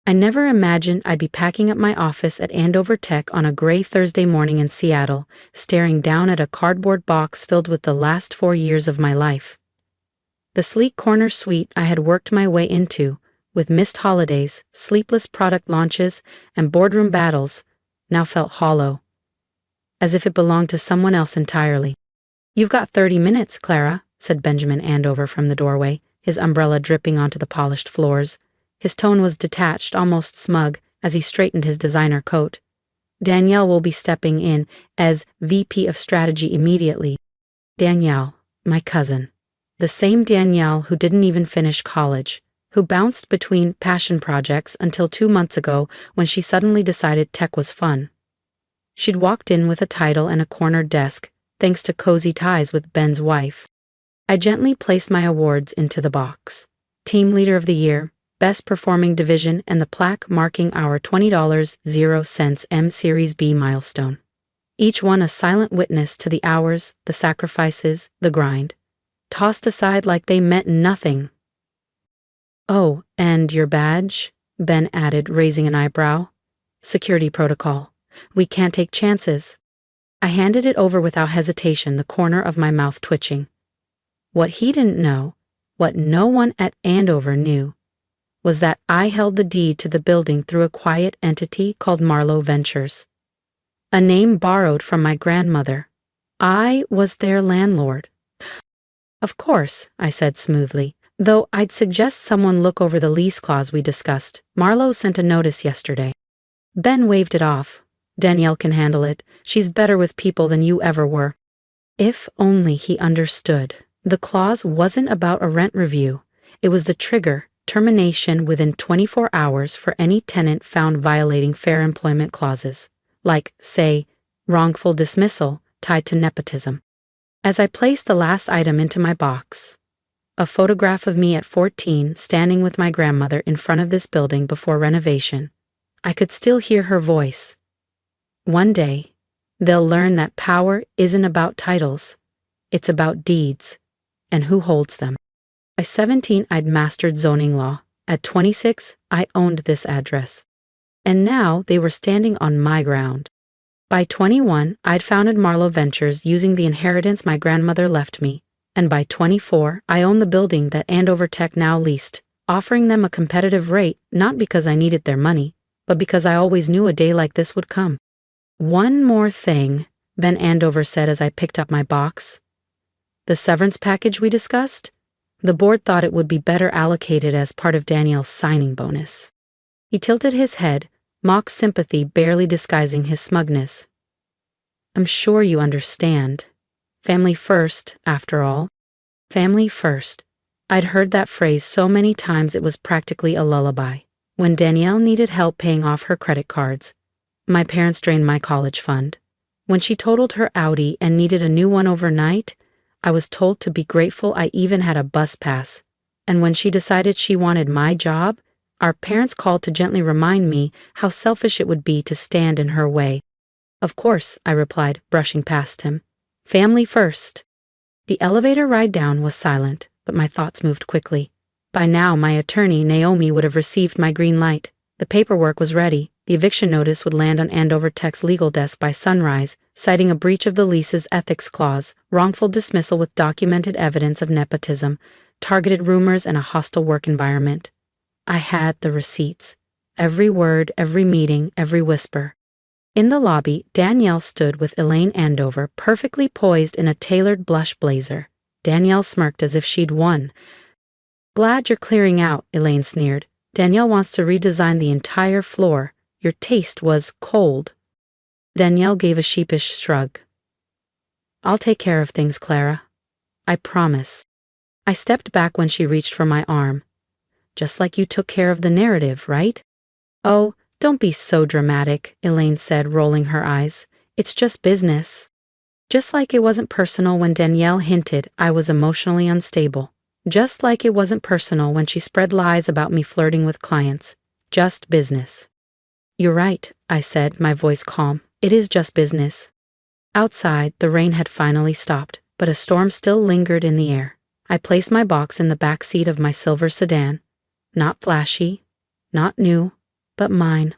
I never imagined I'd be packing up my office at Andover Tech on a gray Thursday morning in Seattle, staring down at a cardboard box filled with the last 4 years of my life. The sleek corner suite I had worked my way into, with missed holidays, sleepless product launches, and boardroom battles, now felt hollow, as if it belonged to someone else entirely. "You've got 30 minutes, Clara," said Benjamin Andover from the doorway, his umbrella dripping onto the polished floors. His tone was detached, almost smug, as he straightened his designer coat. "Danielle will be stepping in as VP of Strategy immediately." Danielle, my cousin. The same Danielle who didn't even finish college, who bounced between passion projects until 2 months ago when she suddenly decided tech was fun. She'd walked in with a title and a cornered desk, thanks to cozy ties with Ben's wife. I gently placed my awards into the box. Team Leader of the Year, Best Performing Division, and the plaque marking our $20.00 M-Series B milestone. Each one a silent witness to the hours, the sacrifices, the grind, tossed aside like they meant nothing. "Oh, and your badge?" Ben added, raising an eyebrow. "Security protocol. We can't take chances." I handed it over without hesitation, the corner of my mouth twitching. What he didn't know, what no one at Andover knew, was that I held the deed to the building through a quiet entity called Marlowe Ventures. A name borrowed from my grandmother. I was their landlord. "Of course," I said smoothly, "though I'd suggest someone look over the lease clause we discussed. Marlowe sent a notice yesterday." Ben waved it off. "Danielle can handle it. She's better with people than you ever were." If only he understood. The clause wasn't about a rent review. It was the trigger, termination within 24 hours for any tenant found violating fair employment clauses, like, say, wrongful dismissal tied to nepotism. As I placed the last item into my box, a photograph of me at 14 standing with my grandmother in front of this building before renovation, I could still hear her voice. "One day, they'll learn that power isn't about titles. It's about deeds, and who holds them." By 17, I'd mastered zoning law. At 26, I owned this address. And now they were standing on my ground. By 21, I'd founded Marlowe Ventures using the inheritance my grandmother left me. And by 24, I owned the building that Andover Tech now leased, offering them a competitive rate, not because I needed their money, but because I always knew a day like this would come. "One more thing," Ben Andover said as I picked up my box. "The severance package we discussed? The board thought it would be better allocated as part of Danielle's signing bonus." He tilted his head, mock sympathy barely disguising his smugness. "I'm sure you understand. Family first, after all." Family first. I'd heard that phrase so many times it was practically a lullaby. When Danielle needed help paying off her credit cards, my parents drained my college fund. When she totaled her Audi and needed a new one overnight, I was told to be grateful I even had a bus pass. And when she decided she wanted my job, our parents called to gently remind me how selfish it would be to stand in her way. "Of course," I replied, brushing past him. "Family first." The elevator ride down was silent, but my thoughts moved quickly. By now, my attorney, Naomi, would have received my green light. The paperwork was ready. The eviction notice would land on Andover Tech's legal desk by sunrise, citing a breach of the lease's ethics clause, wrongful dismissal with documented evidence of nepotism, targeted rumors, and a hostile work environment. I had the receipts. Every word, every meeting, every whisper. In the lobby, Danielle stood with Elaine Andover, perfectly poised in a tailored blush blazer. Danielle smirked as if she'd won. "Glad you're clearing out," Elaine sneered. "Danielle wants to redesign the entire floor. Your taste was cold." Danielle gave a sheepish shrug. "I'll take care of things, Clara. I promise." I stepped back when she reached for my arm. "Just like you took care of the narrative, right?" "Oh, don't be so dramatic," Elaine said, rolling her eyes. "It's just business." Just like it wasn't personal when Danielle hinted I was emotionally unstable. Just like it wasn't personal when she spread lies about me flirting with clients. Just business. "You're right," I said, my voice calm. "It is just business." Outside, the rain had finally stopped, but a storm still lingered in the air. I placed my box in the back seat of my silver sedan. Not flashy, not new, but mine.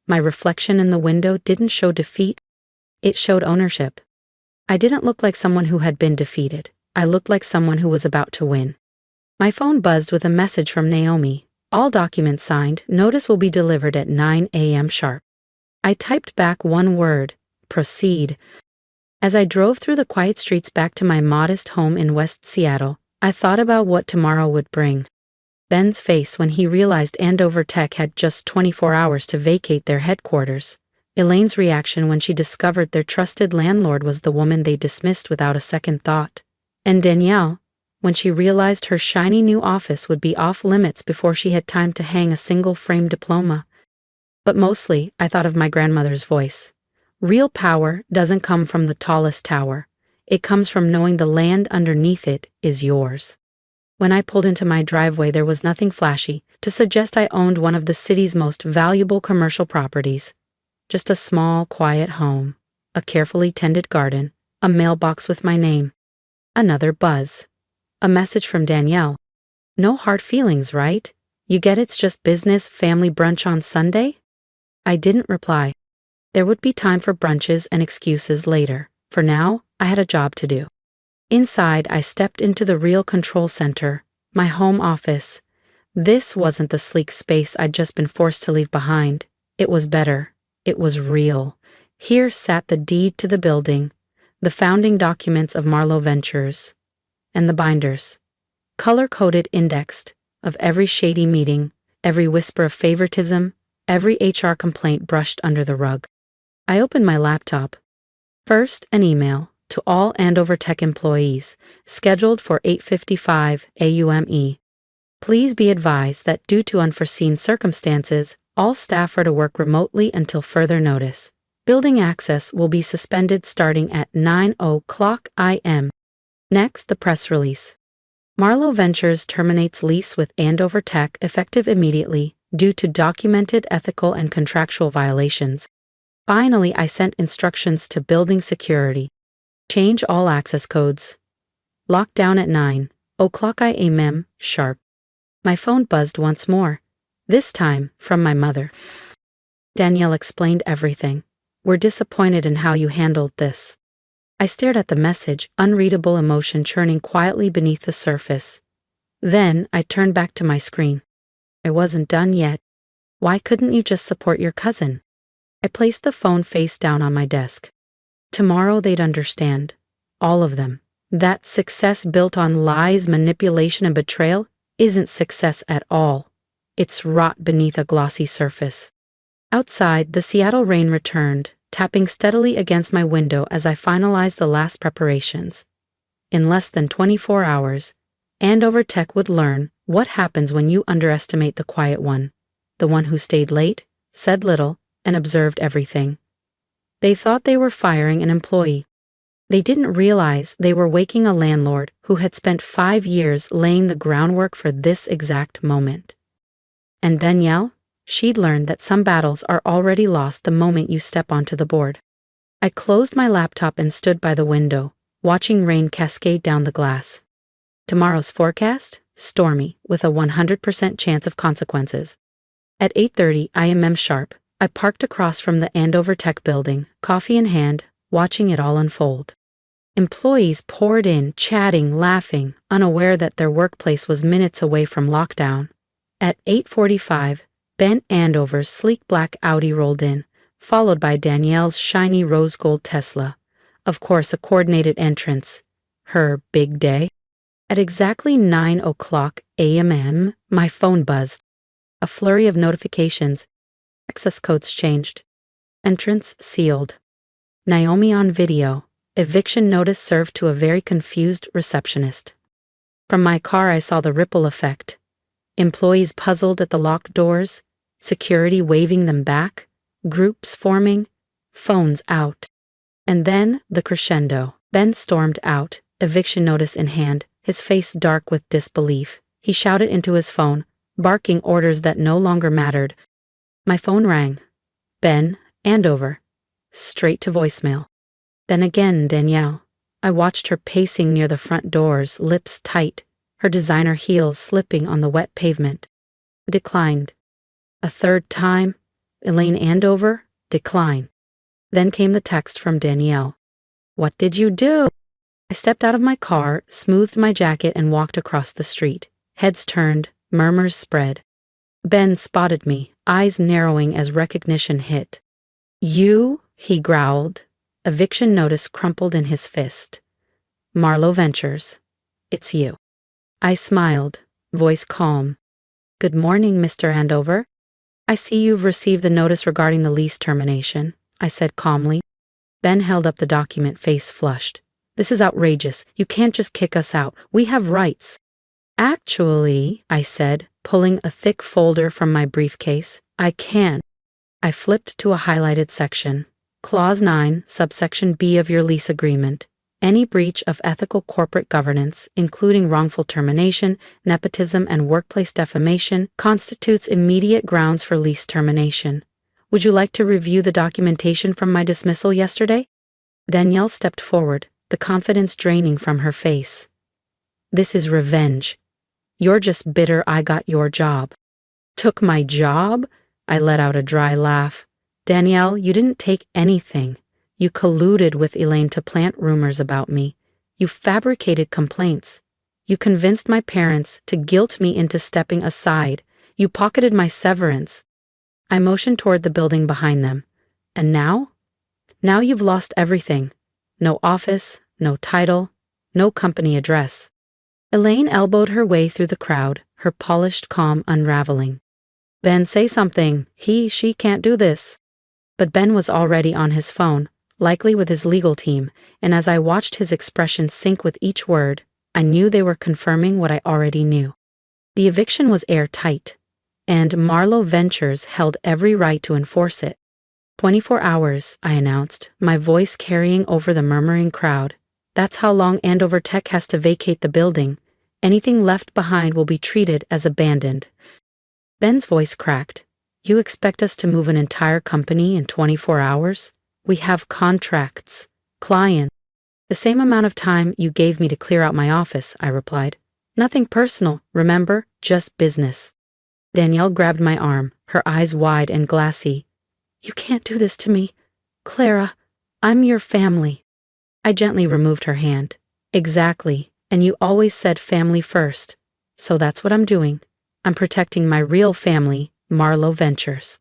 My reflection in the window didn't show defeat, it showed ownership. I didn't look like someone who had been defeated. I looked like someone who was about to win. My phone buzzed with a message from Naomi. All documents signed, notice will be delivered at 9 a.m. sharp. I typed back one word, proceed. As I drove through the quiet streets back to my modest home in West Seattle, I thought about what tomorrow would bring. Ben's face when he realized Andover Tech had just 24 hours to vacate their headquarters. Elaine's reaction when she discovered their trusted landlord was the woman they dismissed without a second thought. And Danielle, when she realized her shiny new office would be off limits before she had time to hang a single frame diploma. But mostly, I thought of my grandmother's voice. Real power doesn't come from the tallest tower. It comes from knowing the land underneath it is yours. When I pulled into my driveway, there was nothing flashy to suggest I owned one of the city's most valuable commercial properties. Just a small, quiet home, a carefully tended garden, a mailbox with my name. Another buzz. A message from Danielle. No hard feelings, right? You get it's just business, family brunch on Sunday? I didn't reply. There would be time for brunches and excuses later. For now, I had a job to do. Inside, I stepped into the real control center, my home office. This wasn't the sleek space I'd just been forced to leave behind. It was better. It was real. Here sat the deed to the building, the founding documents of Marlowe Ventures, and the binders, color-coded, indexed, of every shady meeting, every whisper of favoritism, every HR complaint brushed under the rug. I opened my laptop. First, an email to all Andover Tech employees, scheduled for 8:55 AUME. Please be advised that due to unforeseen circumstances, all staff are to work remotely until further notice. Building access will be suspended starting at 9:00 AM. Next, the press release. Marlowe Ventures terminates lease with Andover Tech effective immediately due to documented ethical and contractual violations. Finally, I sent instructions to building security. Change all access codes. Lockdown at 9:00 AM sharp. My phone buzzed once more. This time, from my mother. Danielle explained everything. We're disappointed in how you handled this. I stared at the message, unreadable emotion churning quietly beneath the surface. Then, I turned back to my screen. I wasn't done yet. Why couldn't you just support your cousin? I placed the phone face down on my desk. Tomorrow they'd understand. All of them. That success built on lies, manipulation, and betrayal isn't success at all. It's rot beneath a glossy surface. Outside, the Seattle rain returned, tapping steadily against my window as I finalized the last preparations. In less than 24 hours, Andover Tech would learn what happens when you underestimate the quiet one, the one who stayed late, said little, and observed everything. They thought they were firing an employee. They didn't realize they were waking a landlord who had spent 5 years laying the groundwork for this exact moment. And Danielle? She'd learned that some battles are already lost the moment you step onto the board. I closed my laptop and stood by the window, watching rain cascade down the glass. Tomorrow's forecast? Stormy, with a 100% chance of consequences. At 8:30 AM sharp, I parked across from the Andover Tech building, coffee in hand, watching it all unfold. Employees poured in, chatting, laughing, unaware that their workplace was minutes away from lockdown. At 8:45, Ben Andover's sleek black Audi rolled in, followed by Danielle's shiny rose gold Tesla. Of course, a coordinated entrance. Her big day. At exactly 9:00 AM, my phone buzzed. A flurry of notifications. Access codes changed. Entrance sealed. Naomi on video. Eviction notice served to a very confused receptionist. From my car, I saw the ripple effect. Employees puzzled at the locked doors, security waving them back, groups forming, phones out. And then the crescendo. Ben stormed out, eviction notice in hand, his face dark with disbelief. He shouted into his phone, barking orders that no longer mattered. My phone rang. Ben Andover. Straight to voicemail. Then again, Danielle. I watched her pacing near the front doors, lips tight, her designer heels slipping on the wet pavement. Declined. A third time, Elaine Andover, decline. Then came the text from Danielle. What did you do? I stepped out of my car, smoothed my jacket, and walked across the street. Heads turned, murmurs spread. Ben spotted me, eyes narrowing as recognition hit. You, he growled. Eviction notice crumpled in his fist. Marlowe Ventures. It's you. I smiled, voice calm. Good morning, Mr. Andover. I see you've received the notice regarding the lease termination, I said calmly. Ben held up the document, face flushed. This is outrageous. You can't just kick us out. We have rights. Actually, I said, pulling a thick folder from my briefcase, I can. I flipped to a highlighted section. Clause 9, subsection B of your lease agreement. Any breach of ethical corporate governance, including wrongful termination, nepotism, and workplace defamation, constitutes immediate grounds for lease termination. Would you like to review the documentation from my dismissal yesterday? Danielle stepped forward, the confidence draining from her face. This is revenge. You're just bitter I got your job. Took my job? I let out a dry laugh. Danielle, you didn't take anything. You colluded with Elaine to plant rumors about me. You fabricated complaints. You convinced my parents to guilt me into stepping aside. You pocketed my severance. I motioned toward the building behind them. And now? Now you've lost everything. No office, no title, no company address. Elaine elbowed her way through the crowd, her polished calm unraveling. Ben, say something. She can't do this. But Ben was already on his phone, likely with his legal team, and as I watched his expression sink with each word, I knew they were confirming what I already knew. The eviction was airtight, and Marlowe Ventures held every right to enforce it. 24 hours, I announced, my voice carrying over the murmuring crowd. That's how long Andover Tech has to vacate the building. Anything left behind will be treated as abandoned. Ben's voice cracked. You expect us to move an entire company in 24 hours? We have contracts, clients. The same amount of time you gave me to clear out my office, I replied. Nothing personal, remember, just business. Danielle grabbed my arm, her eyes wide and glassy. You can't do this to me. Clara, I'm your family. I gently removed her hand. Exactly, and you always said family first. So that's what I'm doing. I'm protecting my real family, Marlowe Ventures.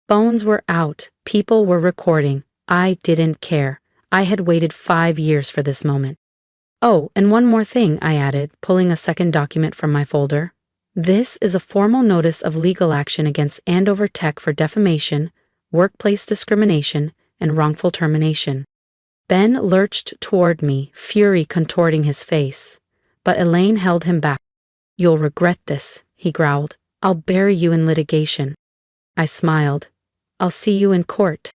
Phones were out, people were recording. I didn't care. I had waited 5 years for this moment. Oh, and one more thing, I added, pulling a second document from my folder. This is a formal notice of legal action against Andover Tech for defamation, workplace discrimination, and wrongful termination. Ben lurched toward me, fury contorting his face. But Elaine held him back. You'll regret this, he growled. I'll bury you in litigation. I smiled. I'll see you in court.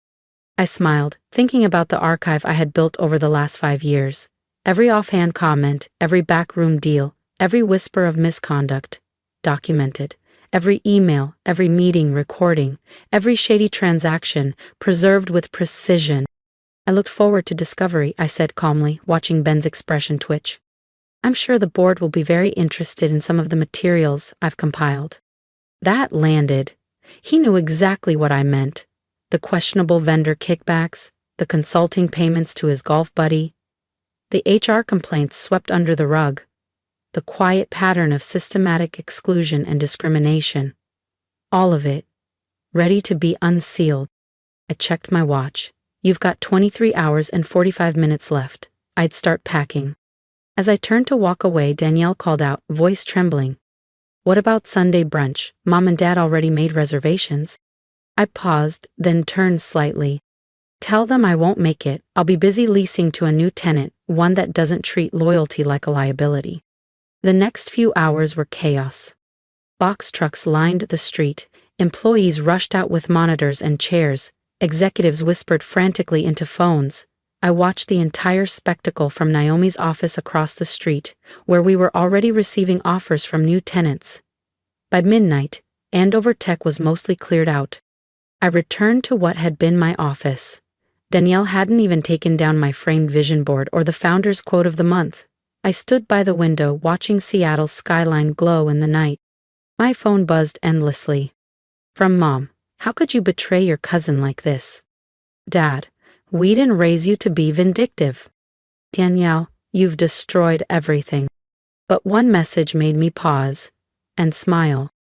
I smiled, thinking about the archive I had built over the last 5 years. Every offhand comment, every backroom deal, every whisper of misconduct, documented. Every email, every meeting recording, every shady transaction, preserved with precision. I looked forward to discovery, I said calmly, watching Ben's expression twitch. I'm sure the board will be very interested in some of the materials I've compiled. That landed. He knew exactly what I meant. The questionable vendor kickbacks, the consulting payments to his golf buddy, the HR complaints swept under the rug, the quiet pattern of systematic exclusion and discrimination. All of it, ready to be unsealed. I checked my watch. You've got 23 hours and 45 minutes left. I'd start packing. As I turned to walk away, Danielle called out, voice trembling. What about Sunday brunch? Mom and Dad already made reservations. I paused, then turned slightly. Tell them I won't make it. I'll be busy leasing to a new tenant, one that doesn't treat loyalty like a liability. The next few hours were chaos. Box trucks lined the street. Employees rushed out with monitors and chairs. Executives whispered frantically into phones. I watched the entire spectacle from Naomi's office across the street, where we were already receiving offers from new tenants. By midnight, Andover Tech was mostly cleared out. I returned to what had been my office. Danielle hadn't even taken down my framed vision board or the founder's quote of the month. I stood by the window watching Seattle's skyline glow in the night. My phone buzzed endlessly. From Mom, how could you betray your cousin like this? Dad, we didn't raise you to be vindictive. Danielle, you've destroyed everything. But one message made me pause and smile.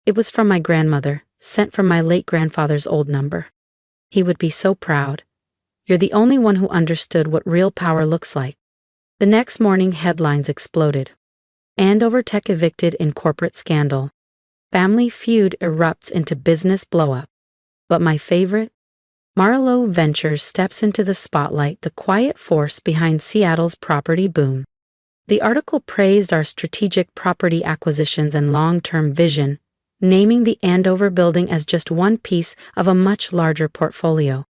It was from my grandmother, sent from my late grandfather's old number. He would be so proud. You're the only one who understood what real power looks like. The next morning, headlines exploded. Andover Tech evicted in corporate scandal. Family feud erupts into business blow-up. But my favorite? Marlowe Ventures steps into the spotlight, the quiet force behind Seattle's property boom. The article praised our strategic property acquisitions and long-term vision, naming the Andover building as just one piece of a much larger portfolio.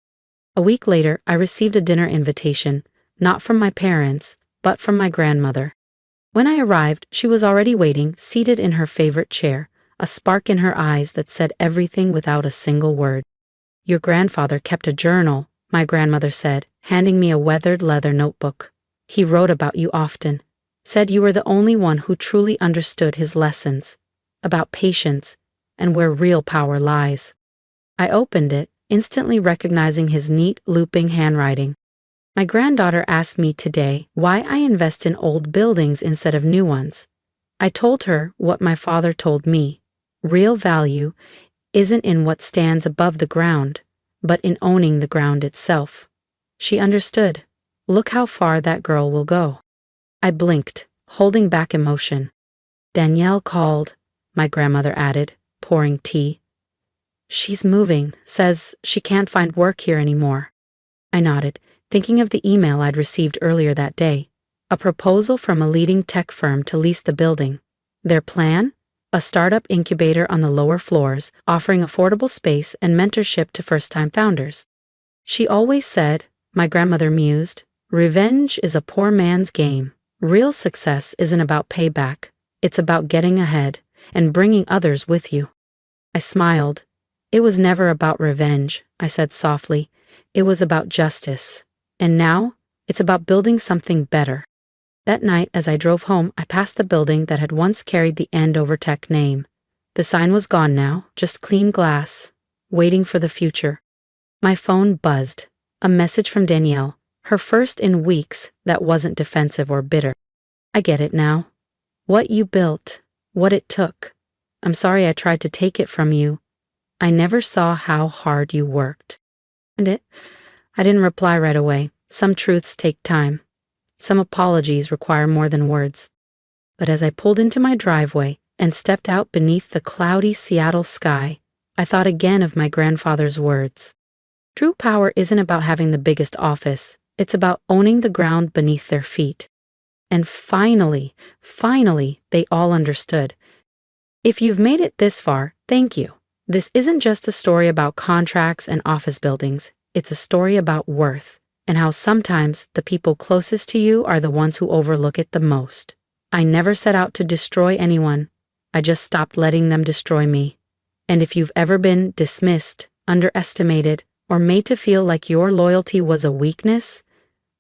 A week later, I received a dinner invitation, not from my parents, but from my grandmother. When I arrived, she was already waiting, seated in her favorite chair, a spark in her eyes that said everything without a single word. Your grandfather kept a journal, my grandmother said, handing me a weathered leather notebook. He wrote about you often, said you were the only one who truly understood his lessons, about patience, and where real power lies. I opened it, instantly recognizing his neat, looping handwriting. My granddaughter asked me today why I invest in old buildings instead of new ones. I told her what my father told me. Real value isn't in what stands above the ground, but in owning the ground itself. She understood. Look how far that girl will go. I blinked, holding back emotion. Danielle called, my grandmother added, pouring tea. She's moving, says she can't find work here anymore. I nodded, thinking of the email I'd received earlier that day. A proposal from a leading tech firm to lease the building. Their plan? A startup incubator on the lower floors, offering affordable space and mentorship to first-time founders. She always said, my grandmother mused, revenge is a poor man's game. Real success isn't about payback. It's about getting ahead and bringing others with you. I smiled. It was never about revenge, I said softly. It was about justice. And now, it's about building something better. That night, as I drove home, I passed the building that had once carried the Andover Tech name. The sign was gone now, just clean glass, waiting for the future. My phone buzzed. A message from Danielle, her first in weeks that wasn't defensive or bitter. I get it now. What you built, what it took. I'm sorry I tried to take it from you. I never saw how hard you worked. I didn't reply right away. Some truths take time. Some apologies require more than words. But as I pulled into my driveway and stepped out beneath the cloudy Seattle sky, I thought again of my grandfather's words. True power isn't about having the biggest office. It's about owning the ground beneath their feet. And finally, they all understood. If you've made it this far, thank you. This isn't just a story about contracts and office buildings. It's a story about worth, and how sometimes the people closest to you are the ones who overlook it the most. I never set out to destroy anyone. I just stopped letting them destroy me. And if you've ever been dismissed, underestimated, or made to feel like your loyalty was a weakness,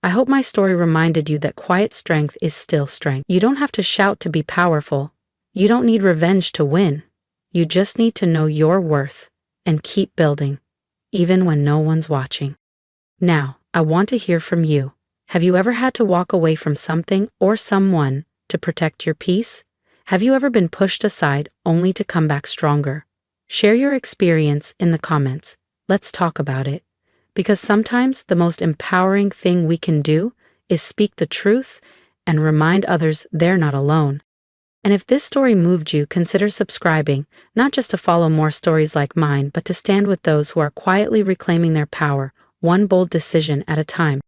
I hope my story reminded you that quiet strength is still strength. You don't have to shout to be powerful. You don't need revenge to win. You just need to know your worth and keep building, even when no one's watching. Now, I want to hear from you. Have you ever had to walk away from something or someone to protect your peace? Have you ever been pushed aside only to come back stronger? Share your experience in the comments. Let's talk about it. Because sometimes the most empowering thing we can do is speak the truth and remind others they're not alone. And if this story moved you, consider subscribing, not just to follow more stories like mine, but to stand with those who are quietly reclaiming their power, one bold decision at a time.